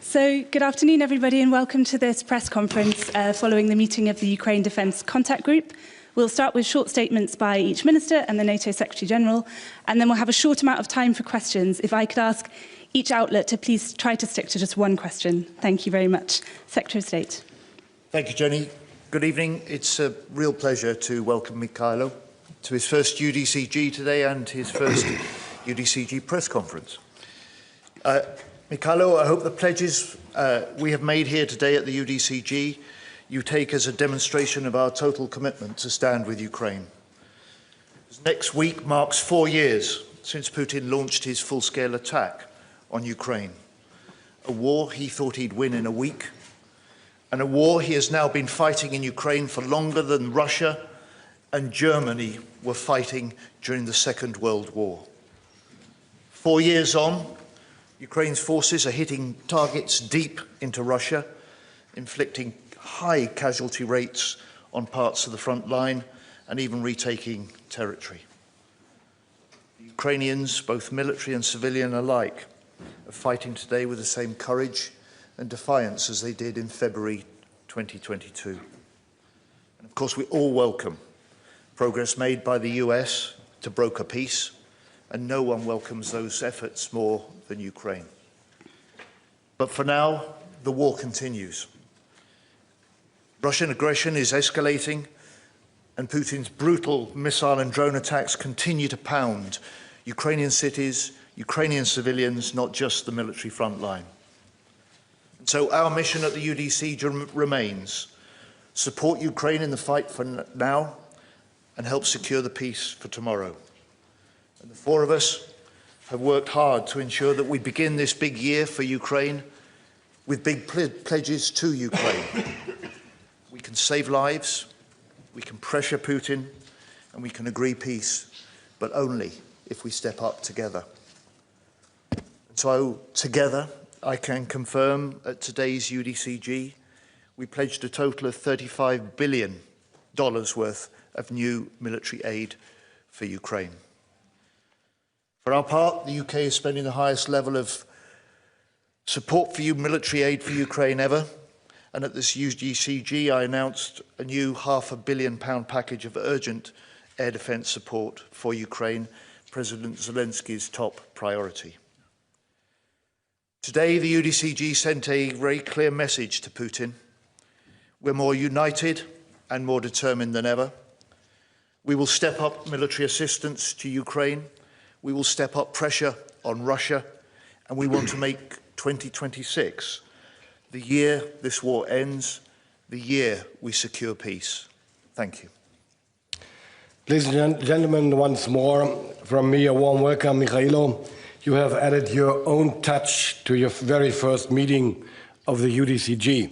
So, good afternoon, everybody, and welcome to this press conference following the meeting of the Ukraine Defence Contact Group. We'll start with short statements by each Minister and the NATO Secretary-General, and then we'll have a short amount of time for questions. If I could ask each outlet to please try to stick to just one question. Thank you very much. Secretary of State. Thank you, Jenny. Good evening. It's a real pleasure to welcome Mikhailo to his first UDCG today and his first UDCG press conference. Mikhailo, I hope the pledges we have made here today at the UDCG you take as a demonstration of our total commitment to stand with Ukraine. Next week marks 4 years since Putin launched his full-scale attack on Ukraine, a war he thought he'd win in a week, and a war he has now been fighting in Ukraine for longer than Russia and Germany were fighting during the Second World War. 4 years on, Ukraine's forces are hitting targets deep into Russia, inflicting high casualty rates on parts of the front line and even retaking territory. The Ukrainians, both military and civilian alike, are fighting today with the same courage and defiance as they did in February 2022. And of course, we all welcome progress made by the US to broker peace, and no one welcomes those efforts more than Ukraine. But for now, the war continues. Russian aggression is escalating, and Putin's brutal missile and drone attacks continue to pound Ukrainian cities, Ukrainian civilians, not just the military front line. And so our mission at the UDC remains: support Ukraine in the fight for now and help secure the peace for tomorrow. And the four of us have worked hard to ensure that we begin this big year for Ukraine with big pledges to Ukraine. We can save lives, we can pressure Putin, and we can agree peace, but only if we step up together. And so together, I can confirm at today's UDCG, we pledged a total of $35 billion worth of new military aid for Ukraine. For our part, the UK is spending the highest level of support for military aid for Ukraine ever. And at this UDCG, I announced a new £500 million package of urgent air defence support for Ukraine, President Zelensky's top priority. Today, the UDCG sent a very clear message to Putin. We're more united and more determined than ever. We will step up military assistance to Ukraine. We will step up pressure on Russia, and we want to make 2026 the year this war ends, the year we secure peace. Thank you. Ladies and gentlemen, once more from me a warm welcome, Mikhailo. You have added your own touch to your very first meeting of the UDCG.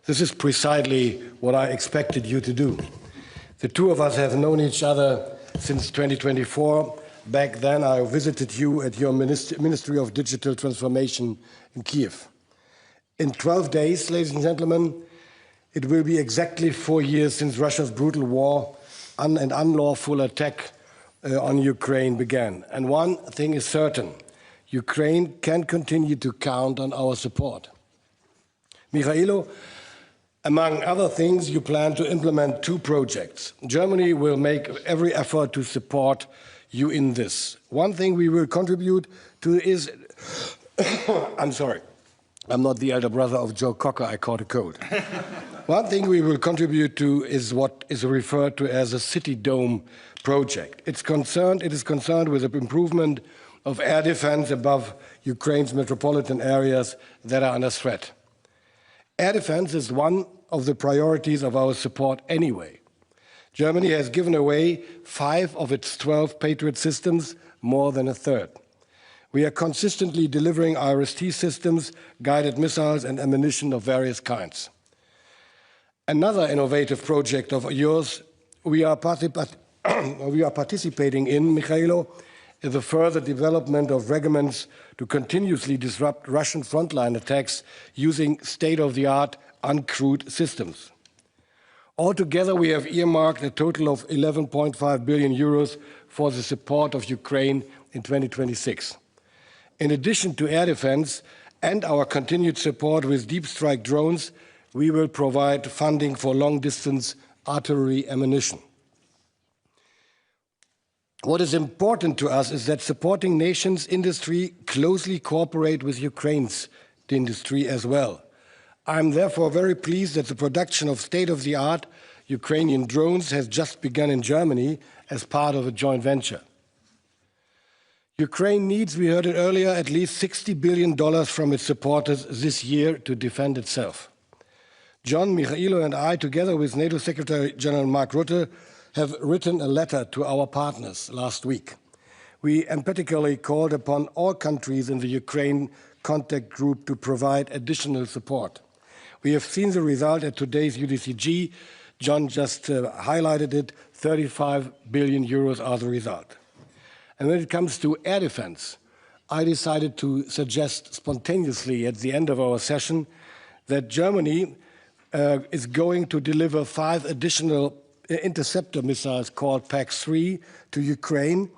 This is precisely what I expected you to do. The two of us have known each other since 2024. Back then, I visited you at your Ministry of Digital Transformation in Kiev. In 12 days, ladies and gentlemen, it will be exactly 4 years since Russia's brutal war and unlawful attack on Ukraine began. And one thing is certain: Ukraine can continue to count on our support. Mikhailo, among other things, you plan to implement 2 projects. Germany will make every effort to support you in this. One thing we will contribute to is I'm sorry, I'm not the elder brother of Joe Cocker, I caught a cold. One thing we will contribute to is what is referred to as a city dome project. It is concerned with the improvement of air defense above Ukraine's metropolitan areas that are under threat. Air defense is one of the priorities of our support anyway. Germany has given away 5 of its 12 Patriot systems, more than a third. We are consistently delivering IRST systems, guided missiles and ammunition of various kinds. Another innovative project of yours we are participating in, Mikhailo, is the further development of regiments to continuously disrupt Russian frontline attacks using state-of-the-art uncrewed systems. Altogether, we have earmarked a total of 11.5 billion euros for the support of Ukraine in 2026. In addition to air defense, and our continued support with deep strike drones, we will provide funding for long-distance artillery ammunition. What is important to us is that supporting nations' industry closely cooperate with Ukraine's industry as well. I'm therefore very pleased that the production of state-of-the-art Ukrainian drones has just begun in Germany as part of a joint venture. Ukraine needs, we heard it earlier, at least $60 billion from its supporters this year to defend itself. John, Michailo and I, together with NATO Secretary General Mark Rutte, have written a letter to our partners last week. We emphatically called upon all countries in the Ukraine contact group to provide additional support. We have seen the result at today's UDCG. John just highlighted it, 35 billion euros are the result. And when it comes to air defense, I decided to suggest spontaneously at the end of our session that Germany is going to deliver 5 additional interceptor missiles called PAC-3 to Ukraine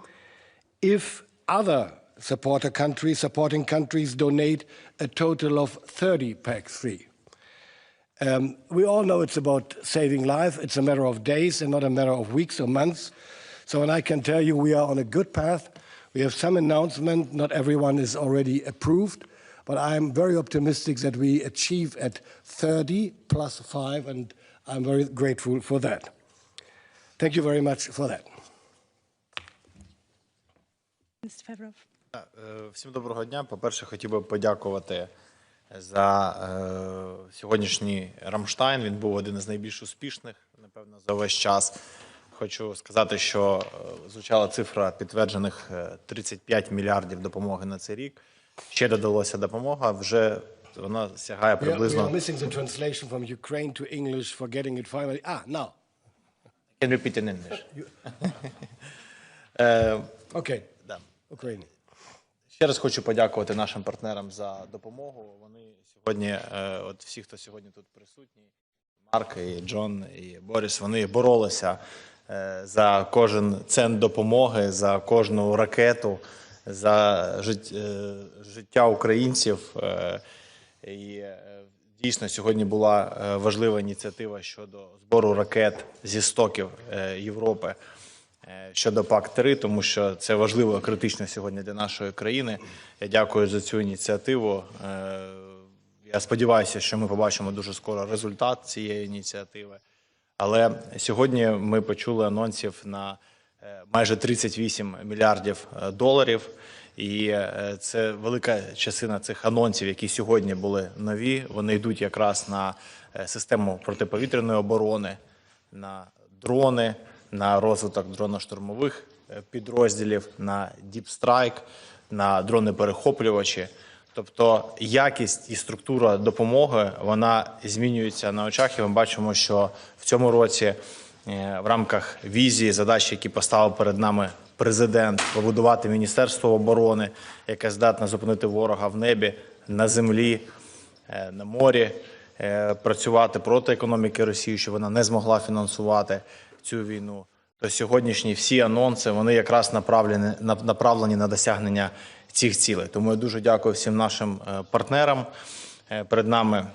if other supporting countries donate a total of 30 PAC-3. We all know it's about saving life. It's a matter of days and not a matter of weeks or months. So, and I can tell you we are on a good path. We have some announcement. Not everyone is already approved, but I'm very optimistic that we achieve at 30 plus 5, and I'm very grateful for that. Thank you very much for that. Mr. Fevrov. Всім доброго дня. По-перше, хотів би подякувати за сьогоднішній Рамштайн. Він був один із найбільш успішних, напевно, за весь час. Хочу сказати, що звучала цифра підтверджених 35 мільярдів допомоги на цей рік. Ще додалося допомога, вже вона сягає приблизно... We are missing the translation from Ukraine to English, forgetting it finally. Now. Can repeat in English. Okay. Да. Ukraine. Ще раз хочу подякувати нашим партнерам за допомогу. Вони сьогодні, от всі, хто сьогодні тут присутні, Марк, і Джон, і Борис, вони боролися за кожен цент допомоги, за кожну ракету, за життя українців. І дійсно сьогодні була важлива ініціатива щодо збору ракет зі стоків Європи щодо ПАК-3, тому що це важливо, критично сьогодні для нашої країни. Я дякую за цю ініціативу. Я сподіваюся, що ми побачимо дуже скоро результат цієї ініціативи. Але сьогодні ми почули анонсів на майже 38 мільярдів доларів. І це велика частина цих анонсів, які сьогодні були нові. Вони йдуть якраз на систему протиповітряної оборони, на дрони, на розвиток дронно-штурмових підрозділів, на діпстрайк, на дрони-перехоплювачі. Тобто якість і структура допомоги, вона змінюється на очах. І ми бачимо, що в цьому році в рамках візії, задач, які поставив перед нами президент, побудувати Міністерство оборони, яке здатне зупинити ворога в небі, на землі, на морі, працювати проти економіки Росії, щоб вона не змогла фінансувати цю війну. То сьогоднішні всі анонси, вони якраз направлені на досягнення цих цілей. Тому я дуже дякую всім нашим партнерам. Перед нами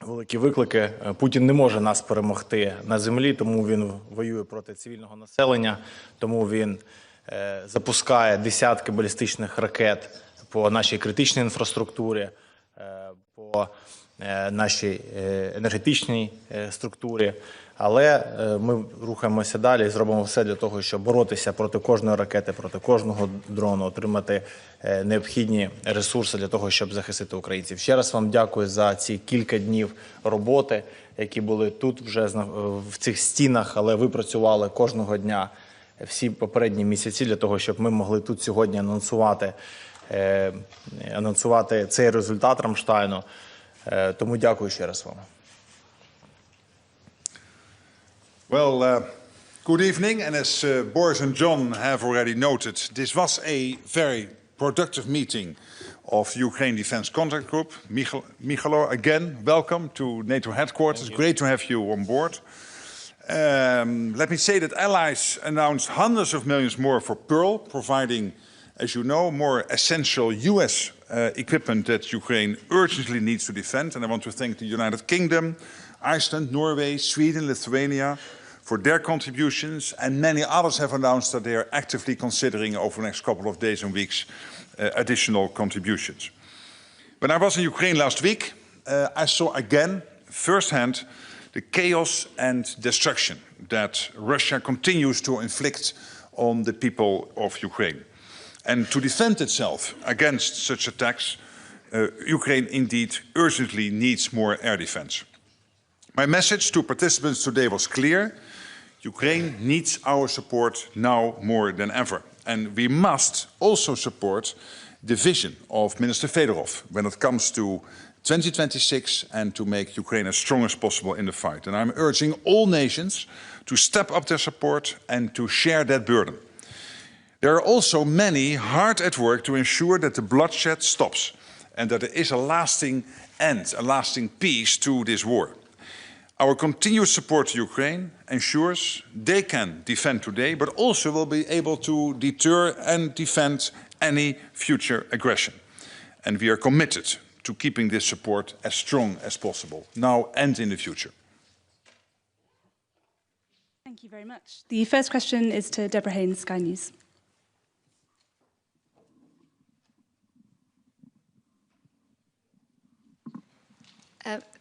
великі виклики. Путін не може нас перемогти на землі, тому він воює проти цивільного населення, тому він запускає десятки балістичних ракет по нашій критичній інфраструктурі, по нашій енергетичній структурі. Але ми рухаємося далі і зробимо все для того, щоб боротися проти кожної ракети, проти кожного дрону, отримати необхідні ресурси для того, щоб захистити українців. Ще раз вам дякую за ці кілька днів роботи, які були тут вже в цих стінах, але ви працювали кожного дня всі попередні місяці для того, щоб ми могли тут сьогодні анонсувати цей результат Рамштайну. Тому дякую ще раз вам. Well, good evening, and as Boris and John have already noted, this was a very productive meeting of Ukraine Defense Contact Group. Michailo, again, welcome to NATO headquarters. Great to have you on board. Let me say that allies announced hundreds of millions more for Pearl, providing as you know, more essential US equipment that Ukraine urgently needs to defend. And I want to thank the United Kingdom, Iceland, Norway, Sweden, Lithuania for their contributions. And many others have announced that they are actively considering over the next couple of days and weeks additional contributions. When I was in Ukraine last week, I saw again, firsthand, the chaos and destruction that Russia continues to inflict on the people of Ukraine. And to defend itself against such attacks, Ukraine indeed urgently needs more air defense. My message to participants today was clear. Ukraine needs our support now more than ever. And we must also support the vision of Minister Fedorov when it comes to 2026 and to make Ukraine as strong as possible in the fight. And I'm urging all nations to step up their support and to share that burden. There are also many hard at work to ensure that the bloodshed stops and that there is a lasting end, a lasting peace to this war. Our continued support to Ukraine ensures they can defend today, but also will be able to deter and defend any future aggression. And we are committed to keeping this support as strong as possible, now and in the future. Thank you very much. The first question is to Deborah Haynes, Sky News.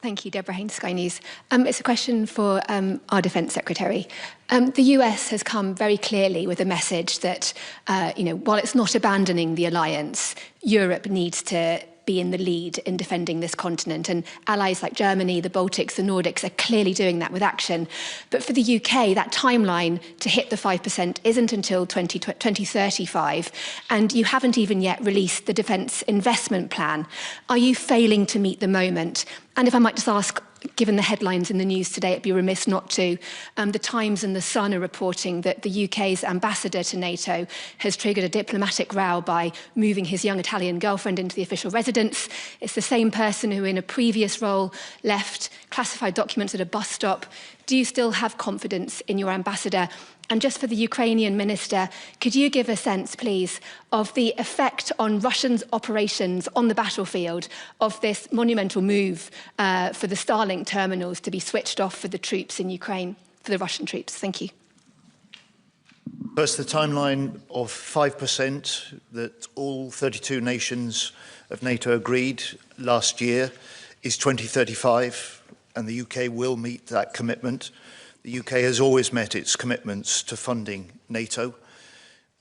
Thank you, Deborah Haynes, Sky News. It's a question for our Defence Secretary. The US has come very clearly with a message that, while it's not abandoning the alliance, Europe needs to be in the lead in defending this continent. And allies like Germany, the Baltics, the Nordics are clearly doing that with action. But for the UK, that timeline to hit the 5% isn't until 2035. And you haven't even yet released the defence investment plan. Are you failing to meet the moment? And if I might just ask, given the headlines in the news today, it'd be remiss not to. The Times and The Sun are reporting that the UK's ambassador to NATO has triggered a diplomatic row by moving his young Italian girlfriend into the official residence. It's the same person who in a previous role left classified documents at a bus stop. Do you still have confidence in your ambassador? And just for the Ukrainian minister, could you give a sense, please, of the effect on Russian operations on the battlefield of this monumental move for the Starlink terminals to be switched off for the troops in Ukraine, for the Russian troops? Thank you. First, the timeline of 5% that all 32 nations of NATO agreed last year is 2035, and the UK will meet that commitment. The UK has always met its commitments to funding NATO.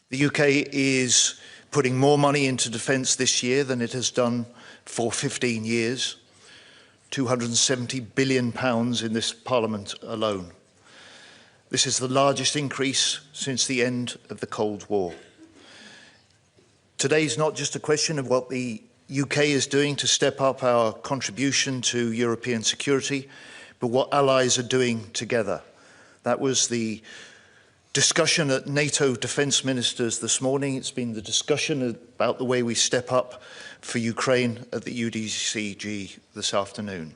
The UK is putting more money into defence this year than it has done for 15 years, £270 billion in this Parliament alone. This is the largest increase since the end of the Cold War. Today is not just a question of what the UK is doing to step up our contribution to European security, but what allies are doing together. That was the discussion at NATO defence ministers this morning. It's been the discussion about the way we step up for Ukraine at the UDCG this afternoon.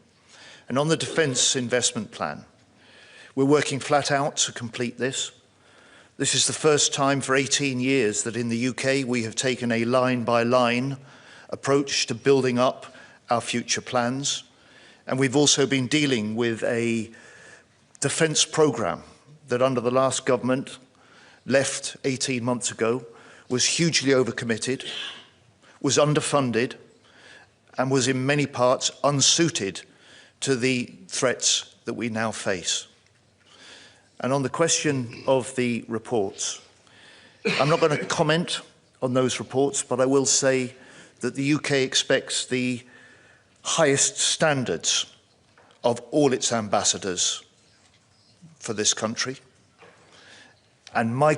And on the defence investment plan, we're working flat out to complete this. This is the first time for 18 years that in the UK we have taken a line-by-line approach to building up our future plans. And we've also been dealing with a defence programme that under the last government left 18 months ago was hugely overcommitted, was underfunded, and was in many parts unsuited to the threats that we now face. And on the question of the reports, I'm not going to comment on those reports, but I will say that the UK expects the highest standards of all its ambassadors for this country. And my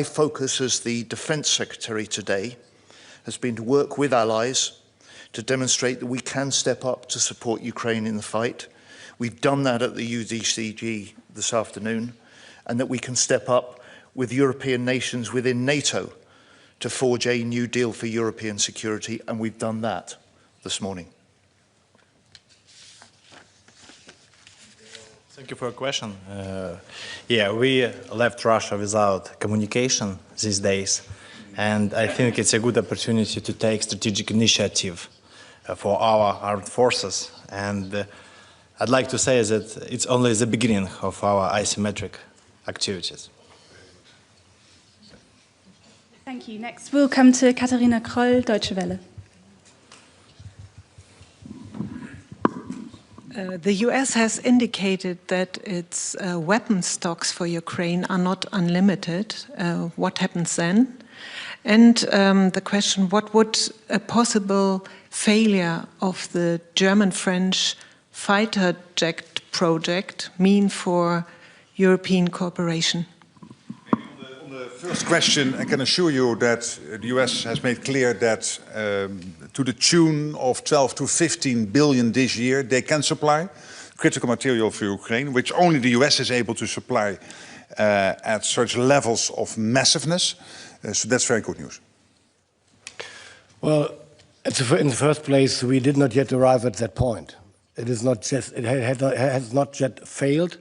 focus as the Defence Secretary today has been to work with allies to demonstrate that we can step up to support Ukraine in the fight. We've done that at the UDCG this afternoon, and that we can step up with European nations within NATO to forge a new deal for European security, and we've done that this morning. Thank you for your question. We left Russia without communication these days. And I think it's a good opportunity to take strategic initiative for our armed forces. And I'd like to say that it's only the beginning of our asymmetric activities. Thank you. Next, we'll come to Katharina Kroll, Deutsche Welle. The US has indicated that its weapon stocks for Ukraine are not unlimited. What happens then? And the question, what would a possible failure of the German-French fighter jet project mean for European cooperation? On the first question, I can assure you that the US has made clear that to the tune of 12 to 15 billion this year, they can supply critical material for Ukraine, which only the US is able to supply at such levels of massiveness. So that's very good news. Well, in the first place, we did not yet arrive at that point. It is not just, it has not yet failed.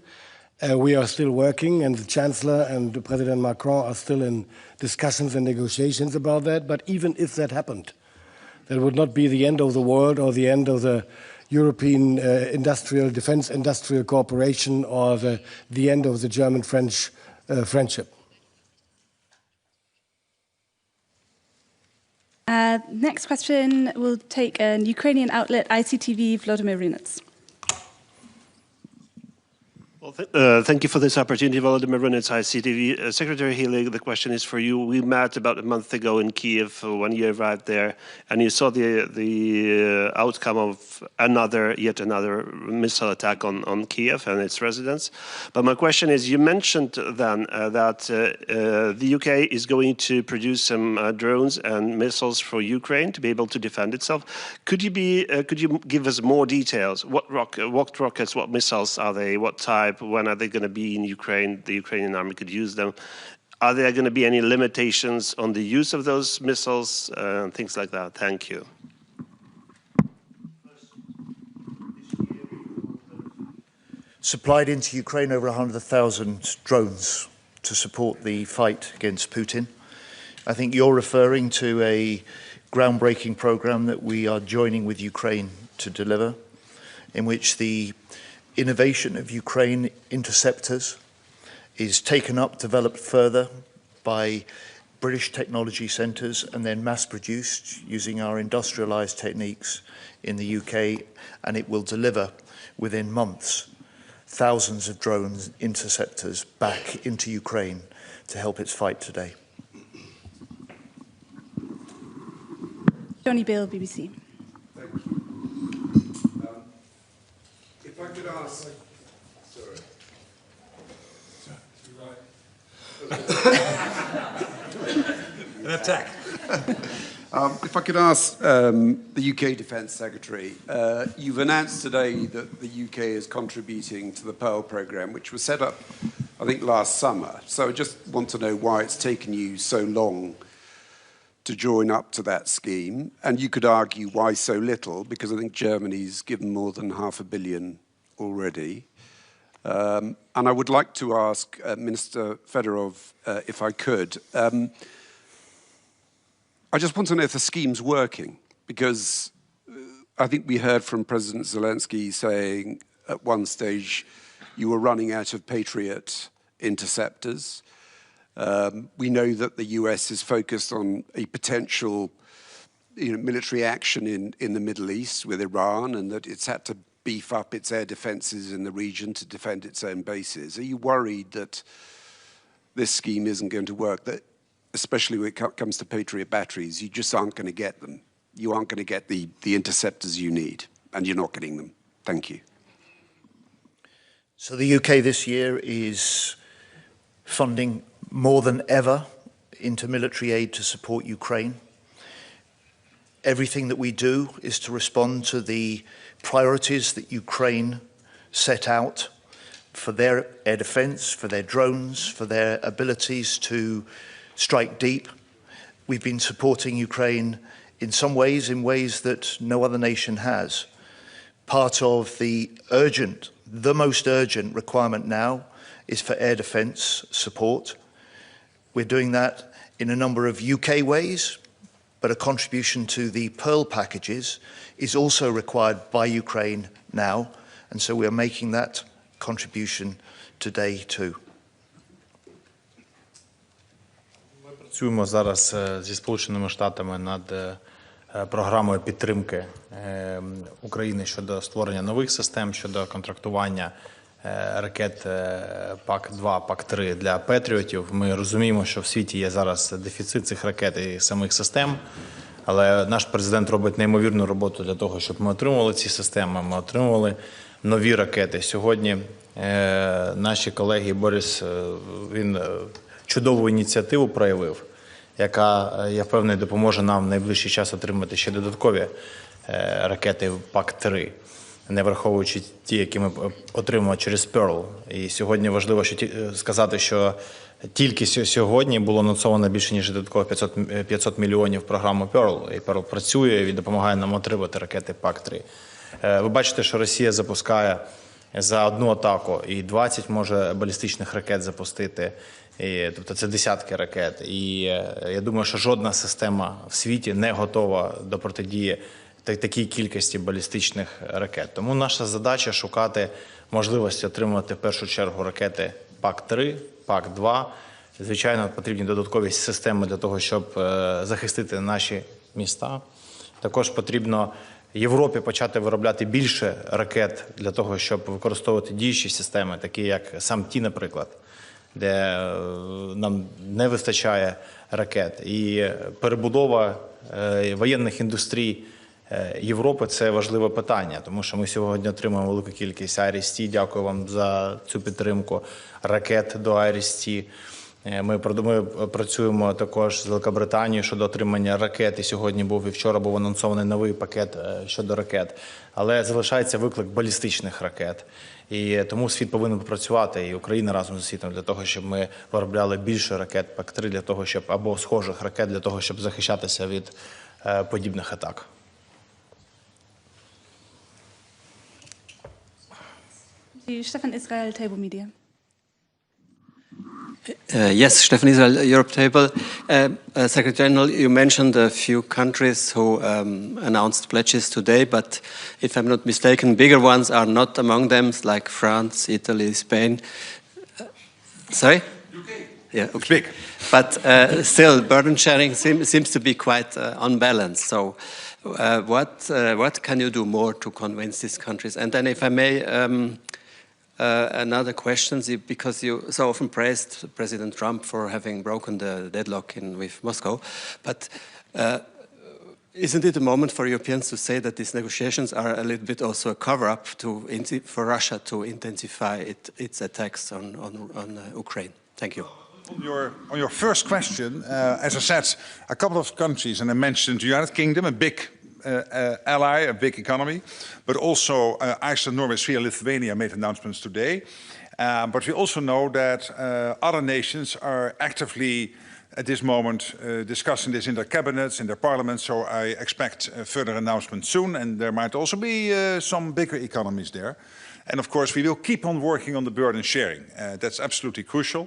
We are still working, and the Chancellor and President Macron are still in discussions and negotiations about that. But even if that happened, that would not be the end of the world or the end of the European defense industrial cooperation or the end of the German-French friendship. Next question will take an Ukrainian outlet, ICTV, Vladimir Putin. Well, thank you for this opportunity, Vladimir Putin, ICTV. Secretary Healy, the question is for you. We met about a month ago in Kiev when you arrived there, and you saw the outcome of yet another missile attack on Kiev and its residents. But my question is, you mentioned then that the UK is going to produce some drones and missiles for Ukraine to be able to defend itself. Could you give us more details? What rockets, what missiles are they? What type? When are they going to be in Ukraine? The Ukrainian army could use them. Are there going to be any limitations on the use of those missiles and things like that? Thank you. Supplied into Ukraine over 100,000 drones to support the fight against Putin. I think you're referring to a groundbreaking program that we are joining with Ukraine to deliver, in which the innovation of Ukraine interceptors is taken up, developed further by British technology centres and then mass-produced using our industrialised techniques in the UK, and it will deliver within months thousands of drones interceptors back into Ukraine to help its fight today. Johnny Bill, BBC. Thank you. If I could ask, An attack. If I could ask the UK Defence Secretary, you've announced today that the UK is contributing to the Pearl programme, which was set up, I think, last summer. So I just want to know why it's taken you so long to join up to that scheme. And you could argue why so little, because I think Germany's given more than £500 million already. And I would like to ask Minister Fedorov, if I could, I just want to know if the scheme's working, because I think we heard from President Zelensky saying at one stage you were running out of Patriot interceptors. We know that the US is focused on a potential military action in the Middle East with Iran, and that it's had to beef up its air defenses in the region to defend its own bases. Are you worried that this scheme isn't going to work, that especially when it comes to Patriot batteries, you just aren't going to get them? You aren't going to get the interceptors you need, and you're not getting them. Thank you. So the UK this year is funding more than ever into military aid to support Ukraine. Everything that we do is to respond to the priorities that Ukraine set out for their air defense, for their drones, for their abilities to strike deep. We've been supporting Ukraine in some ways, in ways that no other nation has. Part of the most urgent requirement now is for air defense support. We're doing that in a number of UK ways, but a contribution to the Pearl packages is also required by Ukraine now, and so we are making that contribution today too. Ми працюємо зараз зі Сполученими Штатами над програмою підтримки України щодо створення нових систем, щодо контрактування ракет ПАК-2, ПАК-3 для Петріотів. Ми розуміємо, що в світі є зараз дефіцит цих ракет і самих систем, але наш президент робить неймовірну роботу для того, щоб ми отримували ці системи, ми отримували нові ракети. Сьогодні наші колеги, Борис, він чудову ініціативу проявив, яка, я впевнений, допоможе нам в найближчий час отримати ще додаткові ракети ПАК-3, не враховуючи ті, які ми отримали через Pearl. І сьогодні важливо сказати, що тільки сьогодні було анонсовано більше, ніж додатково 500 мільйонів програму Pearl. І Pearl працює і допомагає нам отримати ракети ПАК-3. Ви бачите, що Росія запускає за одну атаку і 20 може балістичних ракет запустити. Тобто це десятки ракет. І я думаю, що жодна система в світі не готова до протидії такій кількості балістичних ракет. Тому наша задача шукати можливості отримувати в першу чергу ракети ПАК-3, ПАК-2. Звичайно, потрібні додаткові системи для того, щоб захистити наші міста. Також потрібно Європі почати виробляти більше ракет для того, щоб використовувати діючі системи, такі як САМ-Ті, наприклад, де нам не вистачає ракет. І перебудова воєнних індустрій Європи – це важливе питання, тому що ми сьогодні отримуємо велику кількість IRIS-T, дякую вам за цю підтримку, ракет до IRIS-T. Ми працюємо також з Великобританією щодо отримання ракет, і сьогодні і вчора був анонсований новий пакет щодо ракет. Але залишається виклик балістичних ракет. І тому світ повинен попрацювати, і Україна разом з світом, для того, щоб ми виробляли більше ракет ПАК-3, для того, щоб, або схожих ракет, для того, щоб захищатися від подібних атак. Stefan Israel, Table Media. Yes, Stefan Israel, Europe Table. Secretary General, you mentioned a few countries who announced pledges today, but if I'm not mistaken, bigger ones are not among them, like France, Italy, Spain. Sorry? UK. Yeah, okay. Big. But still, burden sharing seems to be quite unbalanced. So what can you do more to convince these countries? And then if I may, another question, because you so often praised President Trump for having broken the deadlock with Moscow, but isn't it a moment for Europeans to say that these negotiations are a little bit also a cover-up for Russia to intensify its attacks on Ukraine? Thank you. On your first question, as I said, a couple of countries, and I mentioned the United Kingdom, a big ally, a big economy, but also Iceland, Norway, Sweden, Lithuania made announcements today. But we also know that other nations are actively at this moment discussing this in their cabinets, in their parliaments, so I expect further announcements soon, and there might also be some bigger economies there. And of course, we will keep on working on the burden sharing. That's absolutely crucial.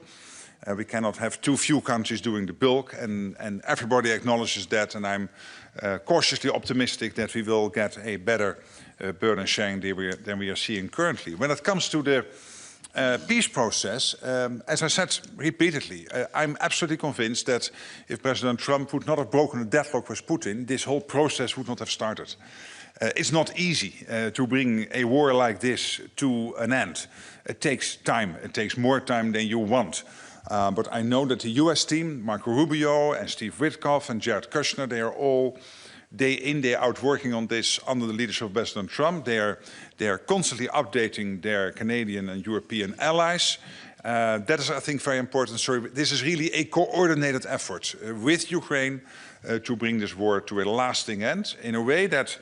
We cannot have too few countries doing the bulk, and everybody acknowledges that, and I'm cautiously optimistic that we will get a better burden sharing than we are seeing currently. When it comes to the peace process, as I said repeatedly, I'm absolutely convinced that if President Trump would not have broken the deadlock with Putin, this whole process would not have started. It's not easy to bring a war like this to an end. It takes time. It takes more time than you want. But I know that the US team, Marco Rubio and Steve Witkoff and Jared Kushner, they are all day in, day out working on this under the leadership of President Trump. They are constantly updating their Canadian and European allies. That is, I think, very important. So this is really a coordinated effort with Ukraine to bring this war to a lasting end in a way that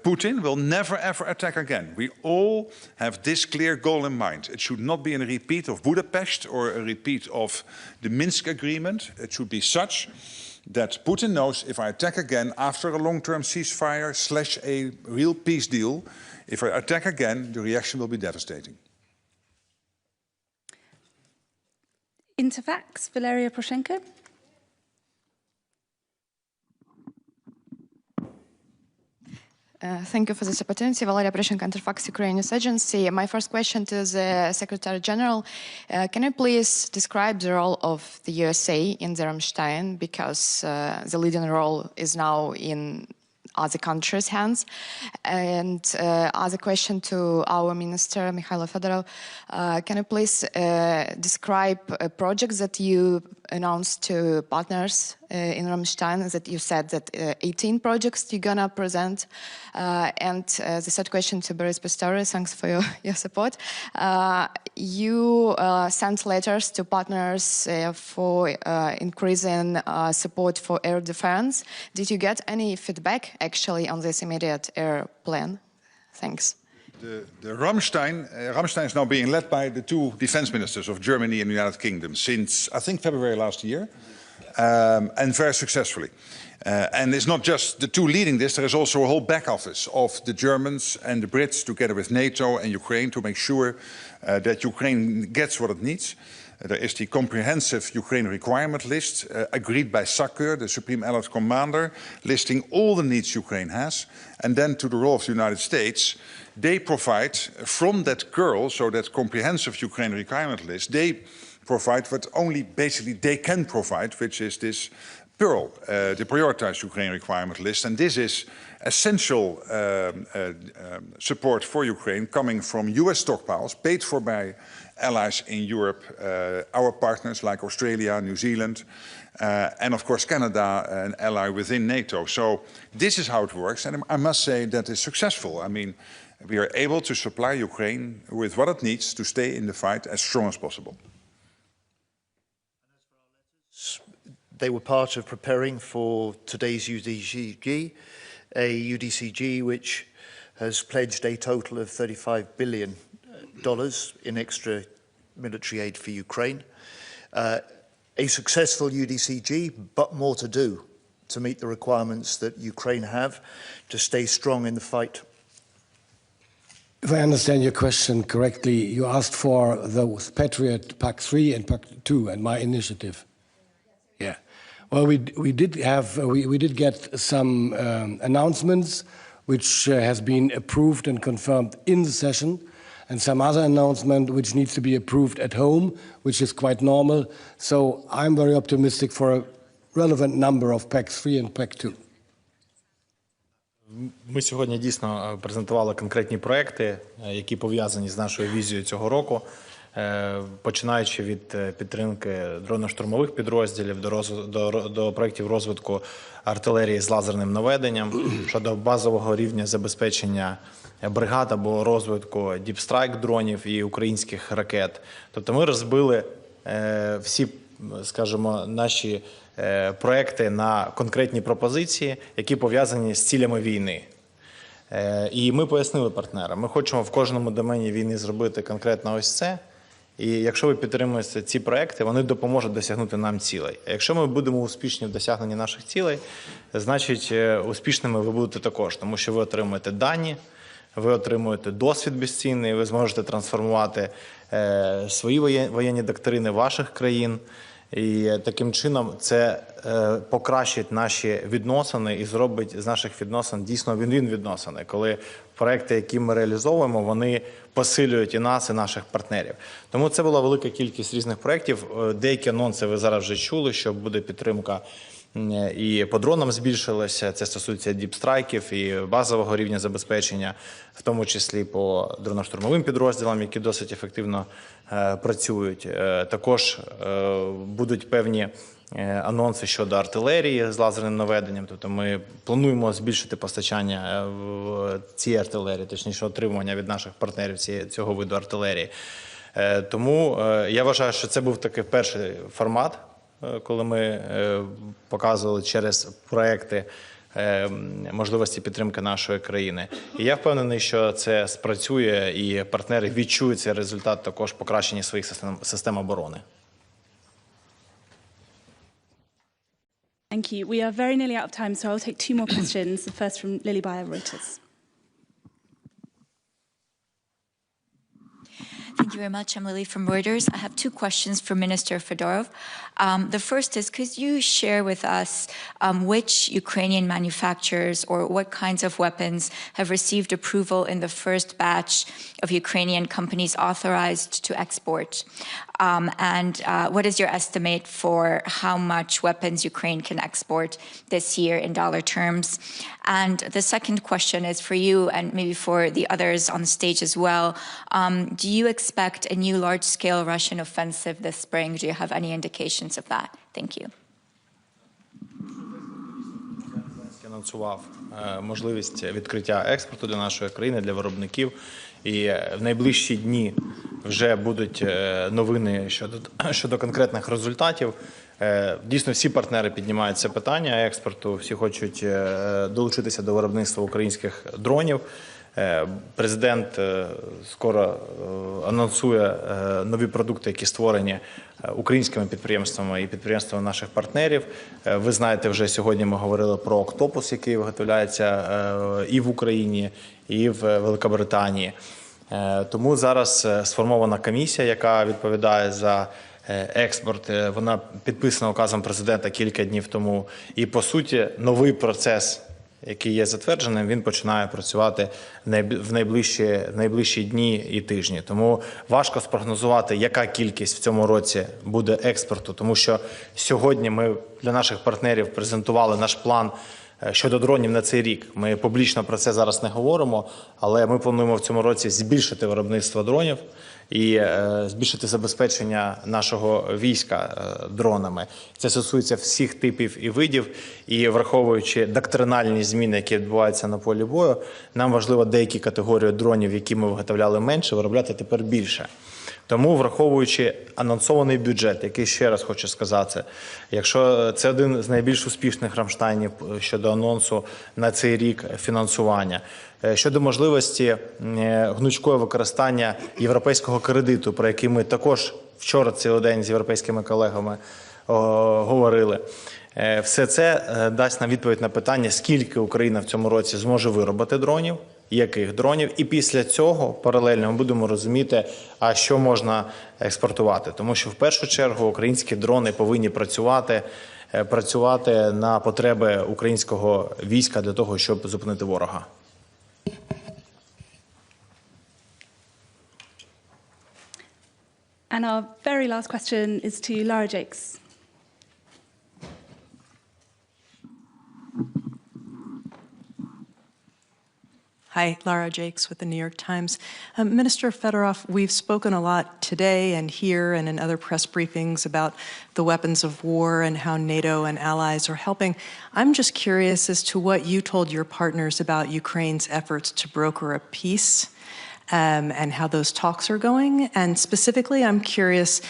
Putin will never ever attack again. We all have this clear goal in mind. It should not be a repeat of Budapest or a repeat of the Minsk agreement. It should be such that Putin knows if I attack again after a long-term ceasefire / a real peace deal, if I attack again, the reaction will be devastating. Interfax, Valeria Poroshenko. Thank you for this opportunity. Valeria Preshenko, Interfax Ukraine News Agency. My first question to the Secretary General. Can you please describe the role of the USA in the Rammstein? Because the leading role is now in other countries' hands. And other question to our Minister, Mikhailo Fedorov. Can you please describe projects that you announced to partners in Rammstein, that you said that 18 projects you're gonna present? And the third question to Boris Pistorius, thanks for your support. You sent letters to partners for increasing support for air defense. Did you get any feedback actually on this immediate air plan? Thanks. The Rammstein is now being led by the two defense ministers of Germany and the United Kingdom since, I think, February last year, and very successfully. And it's not just the two leading this, there is also a whole back office of the Germans and the Brits together with NATO and Ukraine to make sure that Ukraine gets what it needs. There is the comprehensive Ukraine requirement list agreed by SACEUR, the Supreme Allied Commander, listing all the needs Ukraine has. And then to the role of the United States, they provide from that curl, so that comprehensive Ukraine requirement list, they provide what only basically they can provide, which is this PEARL, the prioritized Ukraine requirement list. And this is essential support for Ukraine coming from US stockpiles, paid for by allies in Europe, our partners like Australia, New Zealand, and of course Canada, an ally within NATO. So this is how it works, and I must say that it's successful. I mean, we are able to supply Ukraine with what it needs to stay in the fight as strong as possible. They were part of preparing for today's UDCG, a UDCG which has pledged a total of $35 billion in extra military aid for Ukraine. A successful UDCG, but more to do to meet the requirements that Ukraine have to stay strong in the fight. If I understand your question correctly, you asked for those Patriot Pack 3 and Pack 2 and my initiative. Yeah. Well, we did get some announcements which has been approved and confirmed in the session, and some other announcement which needs to be approved at home, which is quite normal. So I'm very optimistic for a relevant number of Pack 3 and Pack 2. Ми сьогодні дійсно презентували конкретні проекти, які пов'язані з нашою візією цього року, починаючи від підтримки дронно-штурмових підрозділів до проєктів розвитку артилерії з лазерним наведенням, щодо базового рівня забезпечення бригад або розвитку Deep Strike дронів і українських ракет. Тобто ми розбили всі, скажімо, наші проекти на конкретні пропозиції, які пов'язані з цілями війни. І ми пояснили партнерам, ми хочемо в кожному домені війни зробити конкретно ось це, і якщо ви підтримуєте ці проекти, вони допоможуть досягнути нам цілей. А якщо ми будемо успішні в досягненні наших цілей, значить успішними ви будете також, тому що ви отримуєте дані, ви отримуєте досвід безцінний, ви зможете трансформувати свої воєнні доктрини ваших країн, і таким чином це покращить наші відносини і зробить з наших відносин дійсно він-він відносини, коли проекти, які ми реалізовуємо, вони посилюють і нас, і наших партнерів. Тому це була велика кількість різних проєктів. Деякі анонси ви зараз вже чули, що буде підтримка і по дронам збільшилася, це стосується діпстрайків і базового рівня забезпечення, в тому числі по дроно-штурмовим підрозділам, які досить ефективно працюють. Також будуть певні анонси щодо артилерії з лазерним наведенням, тобто ми плануємо збільшити постачання в цій артилерії, точніше отримування від наших партнерів цього виду артилерії. Тому я вважаю, що це був такий перший формат, коли ми показували через проекти можливості підтримки нашої країни. І я впевнений, що це спрацює і партнери відчують цей результат також покращення своїх систем оборони. Thank you. We are very nearly out of time, so I'll take two more questions. The first from Lily Bayer, Reuters. Thank you very much. I'm Lily from Reuters. I have two questions for Minister Fedorov. The first is, could you share with us which Ukrainian manufacturers or what kinds of weapons have received approval in the first batch of Ukrainian companies authorized to export? And what is your estimate for how much weapons Ukraine can export this year in dollar terms? And the second question is for you and maybe for the others on stage as well. Do you expect a new large-scale Russian offensive this spring? Do you have any indications of that? Thank you. Анонсував можливість відкриття експорту для нашої країни, для виробників. І в найближчі дні вже будуть новини щодо конкретних результатів. Дійсно, всі партнери піднімають це питання експорту, всі хочуть долучитися до виробництва українських дронів. Президент скоро анонсує нові продукти, які створені українськими підприємствами і підприємствами наших партнерів. Ви знаєте, вже сьогодні ми говорили про «Октопус», який виготовляється і в Україні, і в Великобританії. Тому зараз сформована комісія, яка відповідає за експорт. Вона підписана указом президента кілька днів тому. І, по суті, новий процес, який є затвердженим, він починає працювати в найближчі дні і тижні. Тому важко спрогнозувати, яка кількість в цьому році буде експорту, тому що сьогодні ми для наших партнерів презентували наш план щодо дронів на цей рік. Ми публічно про це зараз не говоримо, але ми плануємо в цьому році збільшити виробництво дронів і збільшити забезпечення нашого війська дронами. Це стосується всіх типів і видів, і враховуючи доктринальні зміни, які відбуваються на полі бою, нам важливо деякі категорії дронів, які ми виготовляли менше, виробляти тепер більше. Тому, враховуючи анонсований бюджет, який, ще раз хочу сказати, якщо це один з найбільш успішних Рамштайнів щодо анонсу на цей рік фінансування, щодо можливості гнучкого використання європейського кредиту, про який ми також вчора цілий день з європейськими колегами говорили, все це дасть нам відповідь на питання, скільки Україна в цьому році зможе виробити дронів, яких дронів, і після цього паралельно ми будемо розуміти, а що можна експортувати. Тому що в першу чергу українські дрони повинні працювати на потреби українського війська для того, щоб зупинити ворога. And our very last question is to Lara Jakes. Hi, Lara Jakes with the New York Times. Minister Fedorov, we've spoken a lot today and here and in other press briefings about the weapons of war and how NATO and allies are helping. I'm just curious as to what you told your partners about Ukraine's efforts to broker a peace and how those talks are going. And specifically, I'm curious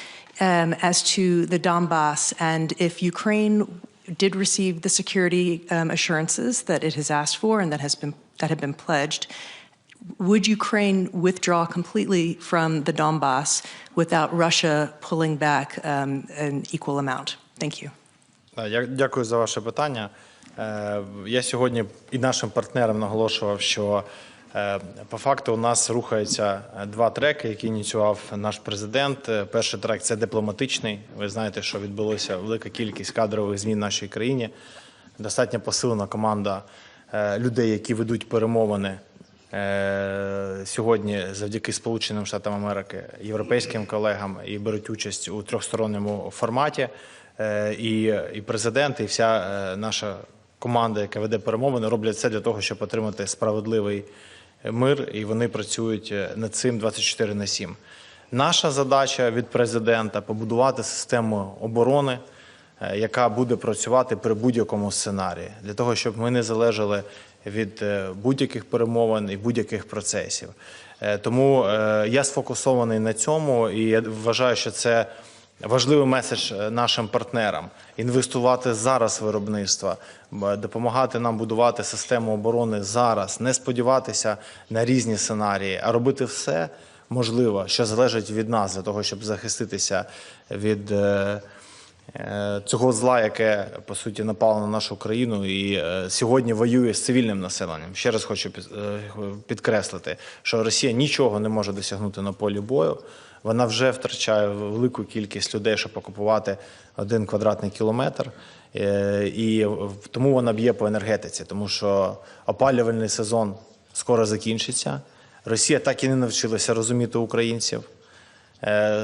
as to the Donbass and if Ukraine did receive the security assurances that it has asked for and that have been pledged, would Ukraine withdraw completely from the Donbass without Russia pulling back an equal amount? Thank you. Дякую за ваше питання. Я сьогодні і нашим партнерам наголошував, що по факту у нас рухаються два треки, які ініціював наш президент. Перший трек – це дипломатичний. Ви знаєте, що відбулося велика кількість кадрових змін в нашій країні. Достатньо посилена команда людей, які ведуть перемовини сьогодні завдяки Сполученим Штатам Америки, європейським колегам і беруть участь у трьохсторонньому форматі. І президент, і вся наша команда, яка веде перемовини, роблять все для того, щоб отримати справедливий мир, і вони працюють над цим 24/7. Наша задача від президента – побудувати систему оборони, яка буде працювати при будь-якому сценарії, для того, щоб ми не залежали від будь-яких перемовин і будь-яких процесів. Тому я сфокусований на цьому, і я вважаю, що це важливий меседж нашим партнерам – інвестувати зараз в виробництво, допомагати нам будувати систему оборони зараз, не сподіватися на різні сценарії, а робити все можливе, що залежить від нас, для того, щоб захиститися цього зла, яке, по суті, напало на нашу країну і сьогодні воює з цивільним населенням. Ще раз хочу підкреслити, що Росія нічого не може досягнути на полі бою. Вона вже втрачає велику кількість людей, щоб окупувати 1 квадратний кілометр. І тому вона б'є по енергетиці, тому що опалювальний сезон скоро закінчиться. Росія так і не навчилася розуміти українців.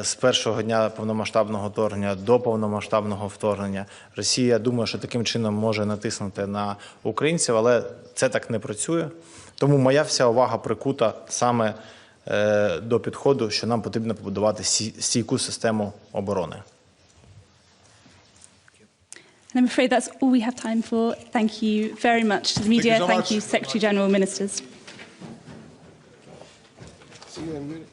З першого дня повномасштабного вторгнення до повномасштабного вторгнення Росія думає, що таким чином може натиснути на українців, але це так не працює. Тому моя вся увага прикута саме до підходу, що нам потрібно побудувати стійку систему оборони. And I'm afraid that's all we have time for. Thank you very much to the media. Thank you, Secretary General, Ministers. See you in a minute.